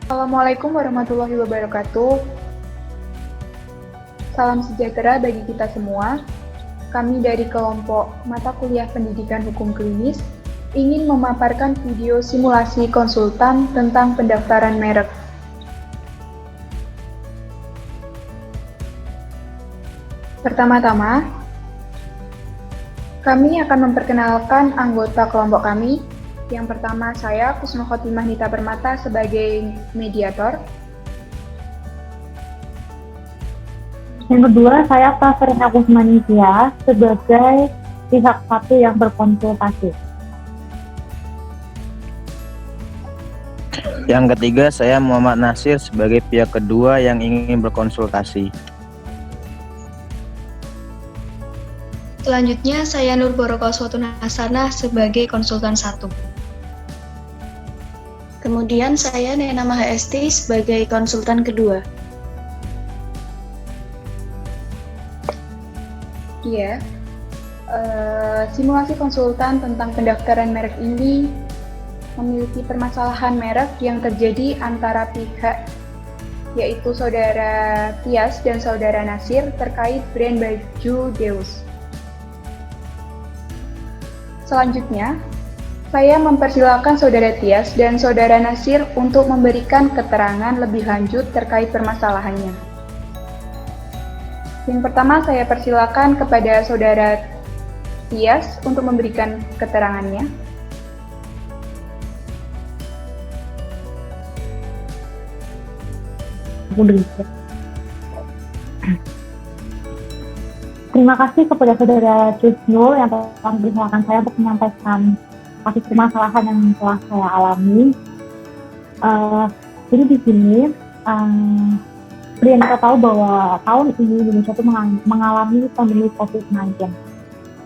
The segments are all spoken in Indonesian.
Assalamualaikum warahmatullahi wabarakatuh. Salam sejahtera bagi kita semua. Kami dari kelompok mata kuliah Pendidikan Hukum Klinis ingin memaparkan video simulasi konsultan tentang pendaftaran merek. Pertama-tama, kami akan memperkenalkan anggota kelompok kami. Yang pertama, saya Kusno Khotimah Nita Permata sebagai mediator. Yang kedua, saya Praserina Kusmanisia sebagai pihak satu yang berkonsultasi. Yang ketiga, saya Muhammad Nasir sebagai pihak kedua yang ingin berkonsultasi. Selanjutnya, saya Nur Borokoswatun Hasanah sebagai konsultan 1. Kemudian saya Nena Mahesti sebagai konsultan kedua. Iya, simulasi konsultan tentang pendaftaran merek ini memiliki permasalahan merek yang terjadi antara pihak, yaitu Saudara Tias dan Saudara Nasir terkait brand baju Deus. Selanjutnya, saya mempersilakan Saudara Tias dan Saudara Nasir untuk memberikan keterangan lebih lanjut terkait permasalahannya. Yang pertama, saya persilakan kepada Saudara Tias untuk memberikan keterangannya. Terima kasih kepada Saudara Cisnul yang telah mempersilahkan saya untuk menyampaikan kasus permasalahan yang telah saya alami. Jadi di sini, seperti yang kita tahu bahwa tahun ini Indonesia itu mengalami pandemi COVID-19,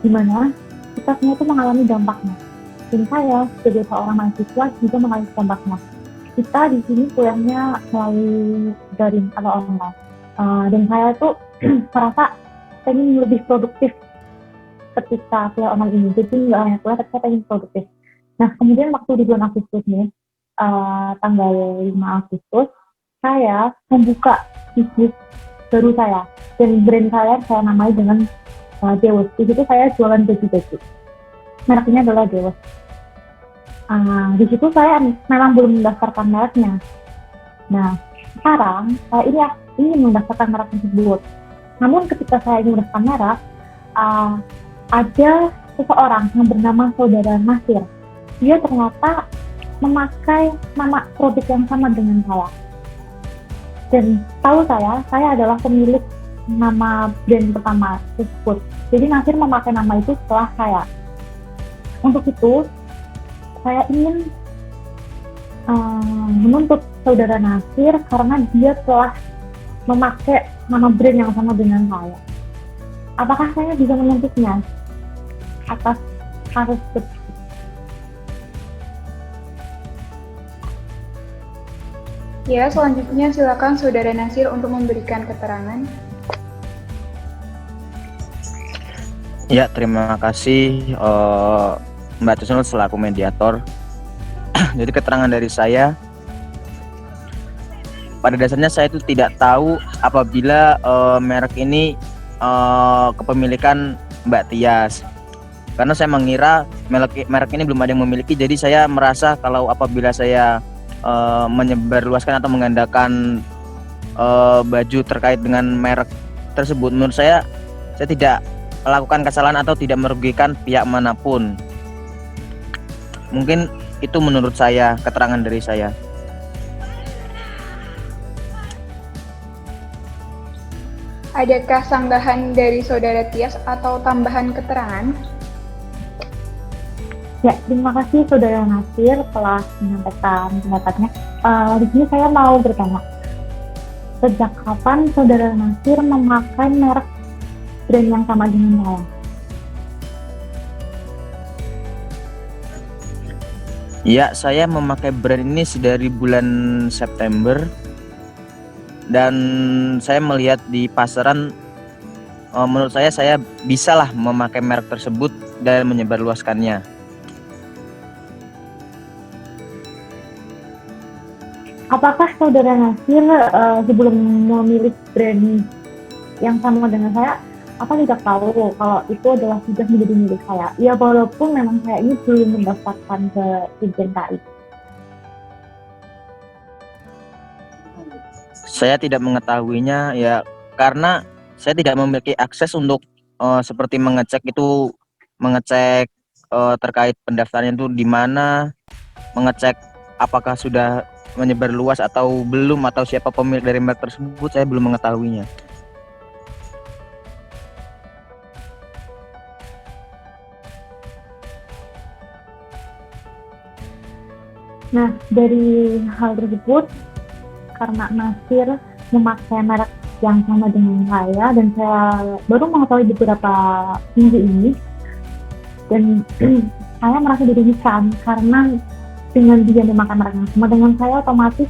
di mana kita semua itu mengalami dampaknya. Dan saya sebagai seorang mahasiswa juga mengalami dampaknya. Kita di sini kuliahnya melalui daring atau online, dan saya tuh merasa pengen lebih produktif ketika kuliah online ini. Jadi nggak hanya kuliah, tapi saya pengen produktif. Nah, kemudian waktu di bulan Agustus nih, tanggal 5 Agustus, saya membuka bisnis baru saya. Dan brand saya namai dengan Deus. Di situ saya jualan baju-baju. Mereknya adalah Deus. Di situ saya memang belum mendaftarkan mereknya. Nah, sekarang saya ingin mendaftarkan merek tersebut. Namun ketika saya ingin mendaftarkan merek, ada seseorang yang bernama Saudara Nasir. Dia ternyata memakai nama produk yang sama dengan saya. Dan tahu saya adalah pemilik nama brand pertama tersebut. Jadi Nasir memakai nama itu setelah saya. Untuk itu, saya ingin menuntut Saudara Nasir karena dia telah memakai nama brand yang sama dengan saya. Apakah saya bisa menuntutnya atas kasus tersebut? Ya, selanjutnya silakan Saudara Nasir untuk memberikan keterangan. Ya, terima kasih Mbak Tusnul selaku mediator. Jadi keterangan dari saya, pada dasarnya saya itu tidak tahu apabila merek ini kepemilikan Mbak Tias. Karena saya mengira merek ini belum ada yang memiliki, jadi saya merasa kalau apabila saya menyebarluaskan atau menggandakan baju terkait dengan merek tersebut, menurut saya tidak melakukan kesalahan atau tidak merugikan pihak manapun. Mungkin itu menurut saya, keterangan dari saya. Adakah sanggahan dari Saudara Tias atau tambahan keterangan? Ya, terima kasih Saudara Nasir telah menyampaikan pendapatnya. Di sini saya mau bertanya, sejak kapan Saudara Nasir memakai merek brand yang sama dengan saya? Ya, saya memakai brand ini dari bulan September, dan saya melihat di pasaran, menurut saya bisalah memakai merek tersebut dan menyebarluaskannya. apakah saudara Nasir sebelum memilih brand yang sama dengan saya, apa tidak tahu kalau itu adalah sudah menjadi milik saya? Ya walaupun memang saya ini belum mendaftarkan ke Ditjen KI. Saya tidak mengetahuinya ya karena saya tidak memiliki akses untuk seperti mengecek terkait pendaftaran itu di mana, mengecek apakah sudah menyebar luas atau belum, atau siapa pemilik dari merek tersebut, saya belum mengetahuinya. Nah, dari hal tersebut, karena Nasir memakai merek yang sama dengan saya, dan saya baru mengetahui beberapa minggu ini, dan saya merasa dirugikan karena dengan dia memakai merek yang sama dengan saya, otomatis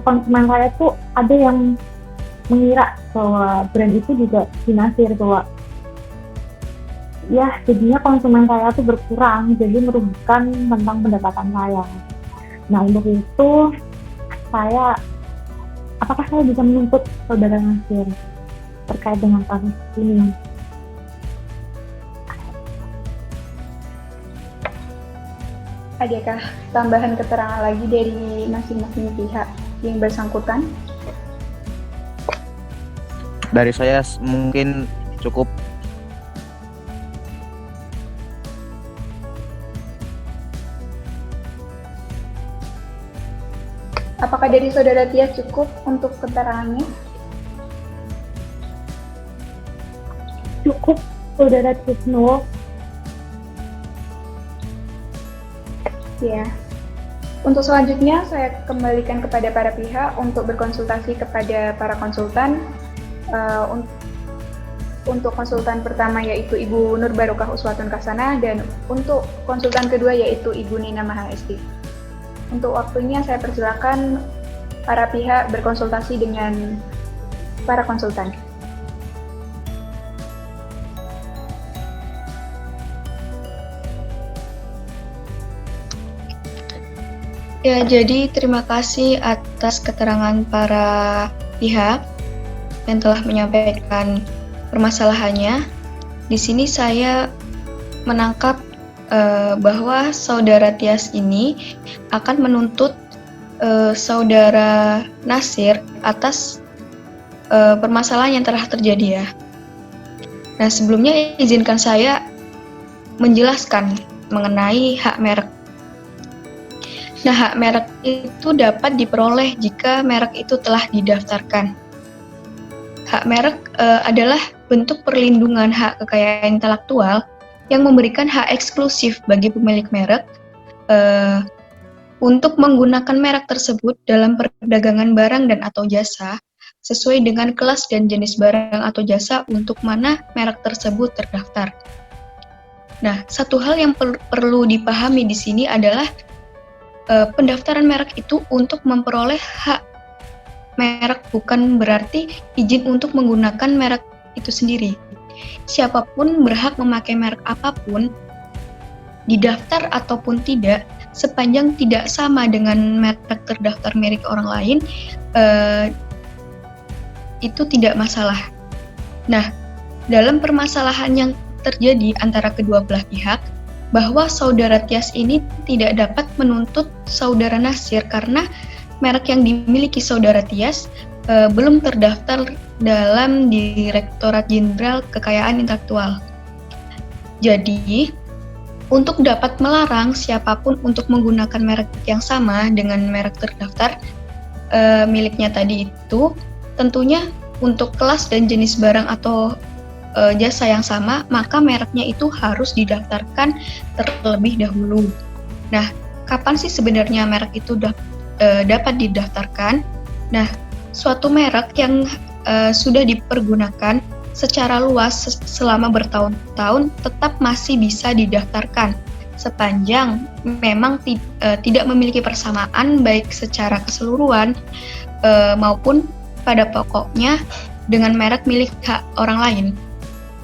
konsumen saya tuh ada yang mengira bahwa brand itu juga di Nasir, bahwa ya jadinya konsumen saya tuh berkurang, jadi merugikan tentang pendapatan saya. Nah, untuk itu apakah saya bisa menuntut saudara Nasir terkait dengan kasus ini? Adakah tambahan keterangan lagi dari masing-masing pihak yang bersangkutan? Dari saya mungkin cukup. Apakah dari saudara Tias cukup untuk keterangannya? Cukup, saudara Tisno. Ya. Untuk selanjutnya, saya kembalikan kepada para pihak untuk berkonsultasi kepada para konsultan. Untuk konsultan pertama yaitu Ibu Nur Barokah Uswatun Kasana, dan untuk konsultan kedua yaitu Ibu Nina Maha Esti. Untuk waktunya saya persilakan para pihak berkonsultasi dengan para konsultan. Ya, jadi terima kasih atas keterangan para pihak yang telah menyampaikan permasalahannya. Di sini saya menangkap bahwa saudara Tias ini akan menuntut saudara Nasir atas permasalahan yang telah terjadi ya. Nah, sebelumnya izinkan saya menjelaskan mengenai hak merek. Nah, hak merek itu dapat diperoleh jika merek itu telah didaftarkan. Hak merek adalah bentuk perlindungan hak kekayaan intelektual yang memberikan hak eksklusif bagi pemilik merek untuk menggunakan merek tersebut dalam perdagangan barang dan atau jasa sesuai dengan kelas dan jenis barang atau jasa untuk mana merek tersebut terdaftar. Nah, satu hal yang perlu dipahami di sini adalah pendaftaran merek itu untuk memperoleh hak merek, bukan berarti izin untuk menggunakan merek itu sendiri. Siapapun berhak memakai merek apapun, didaftar ataupun tidak, sepanjang tidak sama dengan merek terdaftar milik orang lain, itu tidak masalah. Nah, dalam permasalahan yang terjadi antara kedua belah pihak, bahwa saudara Tias ini tidak dapat menuntut saudara Nasir karena merek yang dimiliki saudara Tias belum terdaftar dalam Direktorat Jenderal Kekayaan Intelektual. Jadi, untuk dapat melarang siapapun untuk menggunakan merek yang sama dengan merek terdaftar miliknya tadi itu, tentunya untuk kelas dan jenis barang atau jasa yang sama, maka mereknya itu harus didaftarkan terlebih dahulu. Nah, kapan sih sebenarnya merek itu dapat didaftarkan? Nah, suatu merek yang sudah dipergunakan secara luas selama bertahun-tahun tetap masih bisa didaftarkan sepanjang memang tidak memiliki persamaan baik secara keseluruhan maupun pada pokoknya dengan merek milik orang lain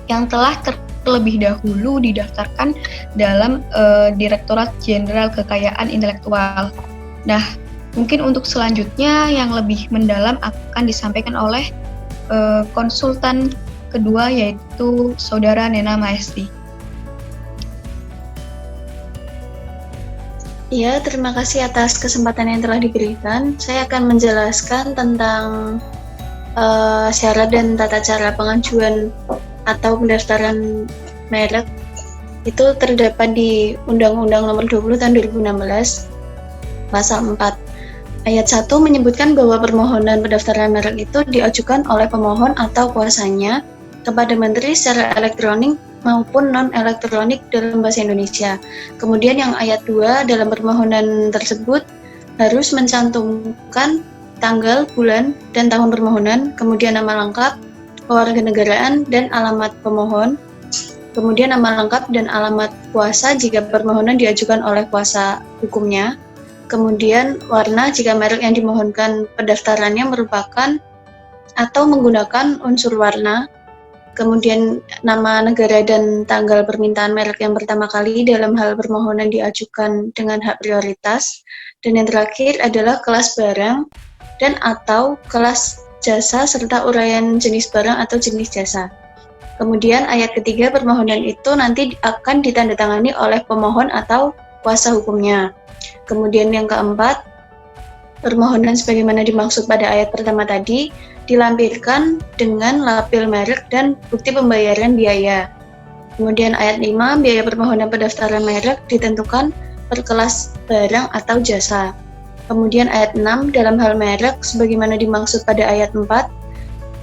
yang telah terlebih dahulu didaftarkan dalam Direktorat Jenderal Kekayaan Intelektual. Nah, mungkin untuk selanjutnya yang lebih mendalam akan disampaikan oleh konsultan kedua, yaitu Saudara Nena Maesti. Ya, terima kasih atas kesempatan yang telah diberikan. Saya akan menjelaskan tentang syarat dan tata cara pengajuan atau pendaftaran merek. Itu terdapat di Undang-Undang Nomor 20 Tahun 2016, Pasal 4. Ayat 1 menyebutkan bahwa permohonan pendaftaran merek itu diajukan oleh pemohon atau kuasanya kepada Menteri secara elektronik maupun non-elektronik dalam bahasa Indonesia. Kemudian yang ayat 2, dalam permohonan tersebut harus mencantumkan tanggal, bulan, dan tahun permohonan, kemudian nama lengkap, kewarganegaraan, dan alamat pemohon, kemudian nama lengkap dan alamat kuasa jika permohonan diajukan oleh kuasa hukumnya, kemudian warna jika merek yang dimohonkan pendaftarannya merupakan atau menggunakan unsur warna, kemudian nama negara dan tanggal permintaan merek yang pertama kali dalam hal permohonan diajukan dengan hak prioritas, dan yang terakhir adalah kelas barang dan atau kelas jasa serta uraian jenis barang atau jenis jasa. Kemudian ayat ketiga, permohonan itu nanti akan ditandatangani oleh pemohon atau kuasa hukumnya. Kemudian yang keempat, permohonan sebagaimana dimaksud pada ayat pertama tadi dilampirkan dengan label merek dan bukti pembayaran biaya. Kemudian ayat 5, biaya permohonan pendaftaran merek ditentukan per kelas barang atau jasa. Kemudian ayat 6, dalam hal merek sebagaimana dimaksud pada ayat 4,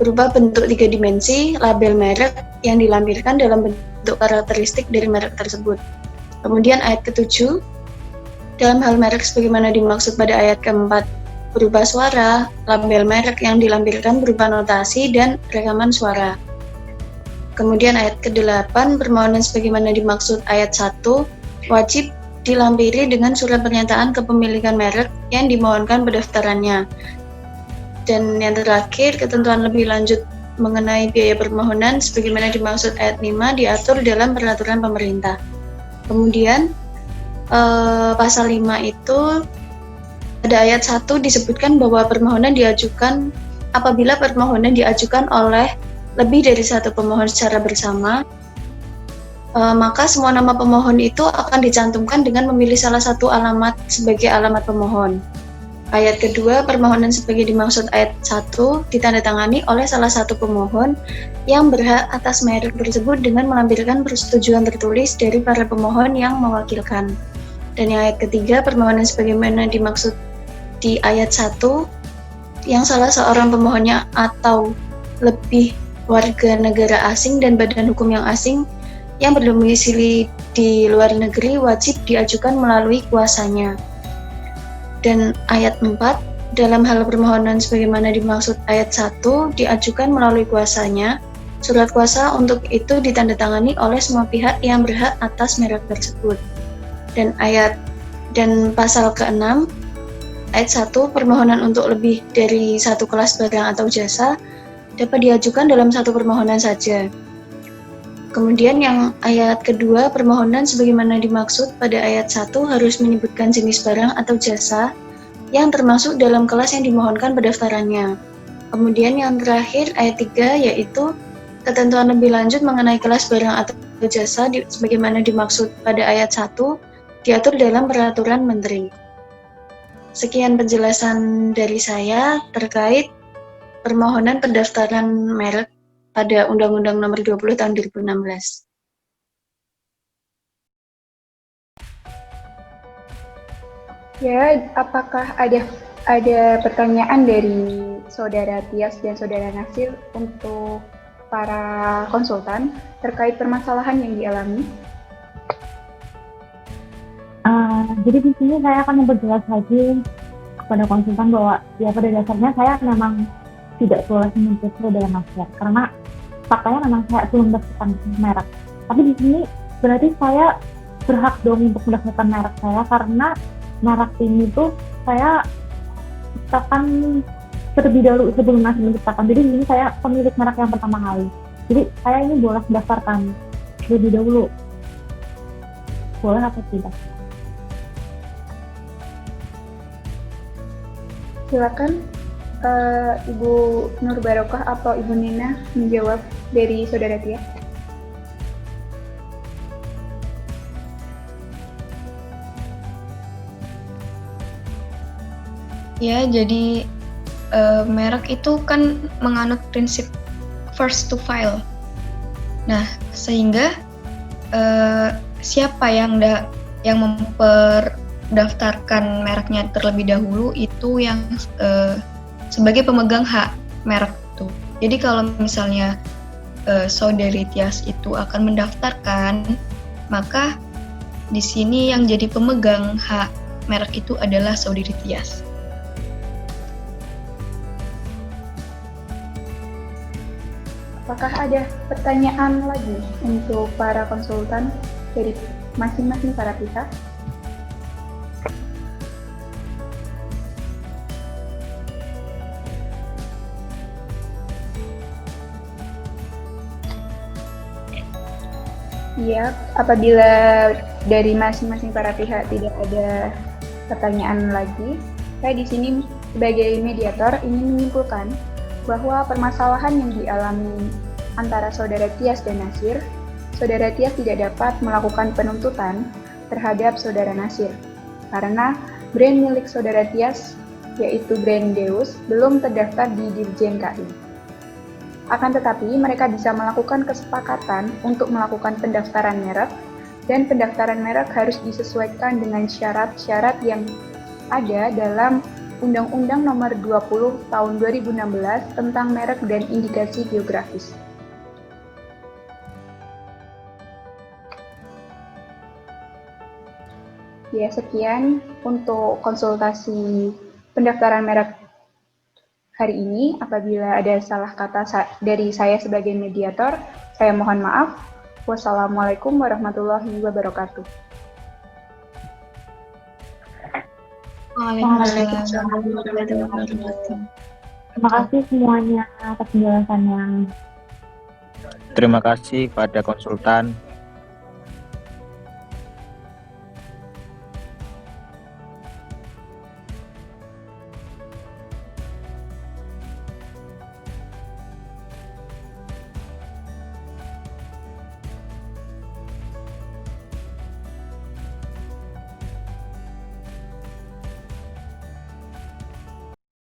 berupa bentuk 3 dimensi label merek yang dilampirkan dalam bentuk karakteristik dari merek tersebut. Kemudian ayat ke-7, dalam hal merek sebagaimana dimaksud pada ayat ke-4, berupa suara, label merek yang dilampirkan berupa notasi dan rekaman suara. Kemudian ayat ke-8, permohonan sebagaimana dimaksud ayat 1, wajib dilampiri dengan surat pernyataan kepemilikan merek yang dimohonkan pendaftarannya. Dan yang terakhir, ketentuan lebih lanjut mengenai biaya permohonan sebagaimana dimaksud ayat 5 diatur dalam peraturan pemerintah. Kemudian pasal 5 itu pada ayat 1 disebutkan bahwa permohonan diajukan apabila permohonan diajukan oleh lebih dari satu pemohon secara bersama, maka semua nama pemohon itu akan dicantumkan dengan memilih salah satu alamat sebagai alamat pemohon. Ayat kedua, permohonan sebagai dimaksud ayat 1 ditandatangani oleh salah satu pemohon yang berhak atas merek tersebut dengan melampirkan persetujuan tertulis dari para pemohon yang mewakilkan. Dan yang ayat ketiga, permohonan sebagaimana dimaksud di ayat 1 yang salah seorang pemohonnya atau lebih warga negara asing dan badan hukum yang asing yang berdomisili di luar negeri wajib diajukan melalui kuasanya. Dan ayat 4, dalam hal permohonan sebagaimana dimaksud ayat 1 diajukan melalui kuasanya, surat kuasa untuk itu ditandatangani oleh semua pihak yang berhak atas merek tersebut. Dan pasal ke-6, ayat 1, permohonan untuk lebih dari satu kelas barang atau jasa dapat diajukan dalam satu permohonan saja. Kemudian yang ayat kedua, permohonan sebagaimana dimaksud pada ayat 1 harus menyebutkan jenis barang atau jasa yang termasuk dalam kelas yang dimohonkan pendaftarannya. Kemudian yang terakhir, ayat 3, yaitu ketentuan lebih lanjut mengenai kelas barang atau jasa sebagaimana dimaksud pada ayat 1 diatur dalam peraturan menteri. Sekian penjelasan dari saya terkait permohonan pendaftaran merek pada Undang-Undang Nomor 20 Tahun 2016. Ya, apakah ada pertanyaan dari Saudara Tias dan Saudara Nasir untuk para konsultan terkait permasalahan yang dialami? Jadi di sini saya akan memperjelas lagi kepada konsultan bahwa ya pada dasarnya saya memang tidak boleh menyebut Saudara Nasir karena faktanya memang saya belum mendaftarkan merek. Tapi di sini berarti saya berhak dong untuk mendaftarkan merek saya karena merek ini tuh saya ciptakan terlebih dahulu sebelum masih menciptakan. Jadi ini saya pemilik merek yang pertama kali. Jadi saya ini boleh mendaftarkan terlebih dahulu. Boleh atau tidak? Silakan Ibu Nur Barokah atau Ibu Nina menjawab dari Saudara Tia. Ya, jadi merek itu kan menganut prinsip first to file. Nah, sehingga siapa yang memperdaftarkan mereknya terlebih dahulu itu yang sebagai pemegang hak merek itu. Jadi kalau misalnya Saudari Tias itu akan mendaftarkan, maka di sini yang jadi pemegang hak merek itu adalah Saudari Tias. Apakah ada pertanyaan lagi untuk para konsultan dari masing-masing para pihak? Iya, apabila dari masing-masing para pihak tidak ada pertanyaan lagi, saya di sini sebagai mediator ingin menyimpulkan bahwa permasalahan yang dialami antara Saudara Tias dan Nasir, Saudara Tias tidak dapat melakukan penuntutan terhadap Saudara Nasir, karena brand milik Saudara Tias, yaitu brand Deus, belum terdaftar di Dirjen KI. Akan tetapi, mereka bisa melakukan kesepakatan untuk melakukan pendaftaran merek, dan pendaftaran merek harus disesuaikan dengan syarat-syarat yang ada dalam Undang-Undang Nomor 20 Tahun 2016 tentang merek dan indikasi geografis. Ya, sekian untuk konsultasi pendaftaran merek hari ini. Apabila ada salah kata dari saya sebagai mediator, saya mohon maaf. Wassalamualaikum warahmatullahi wabarakatuh. Waalaikumsalam warahmatullahi wabarakatuh. Terima kasih semuanya atas penjelasannya. Terima kasih pada konsultan.